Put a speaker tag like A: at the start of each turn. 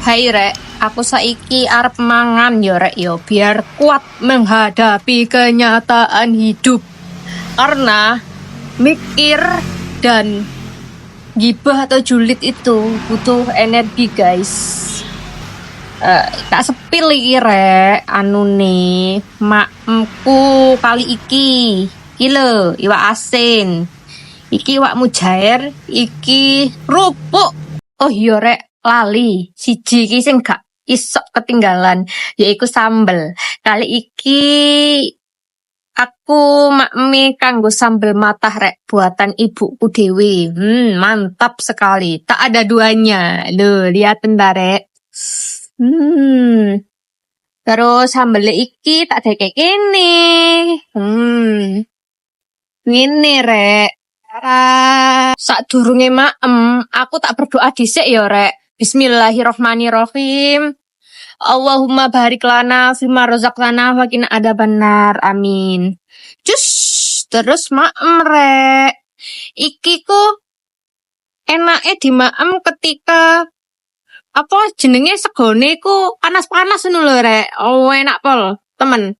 A: Hai rek, aku saiki arep mangan yo rek yo biar kuat menghadapi kenyataan hidup. Karena mikir dan gibah atau julid itu butuh energi guys. Tak sepil iki rek, anu nih makemku kali iki. Iki lho, iwak asin. Iki iwak mujair, iki rupuk. Oh iya rek, lali. Siji iki sing gak isok ketinggalan, yaiku sambel. Kali iki aku makmi kanggo sambel matah rek, buatan ibuku dewe. Mantap sekali. Tak ada duanya. Loh, lihat ntar rek. Terus sambel iki tak kayak gini. Ngene rek. Sadurunge maem, aku tak berdoa dhisik ya rek. Bismillahirrohmanirrohim. Allahumma barik lana fima razaqtana wa qina adzabannar. Amin. Cus, terus maem rek. Iki ku enake di maem ketika apa jenenge segone ku panas-panas ngono lho rek. Oh, enak pol, temen.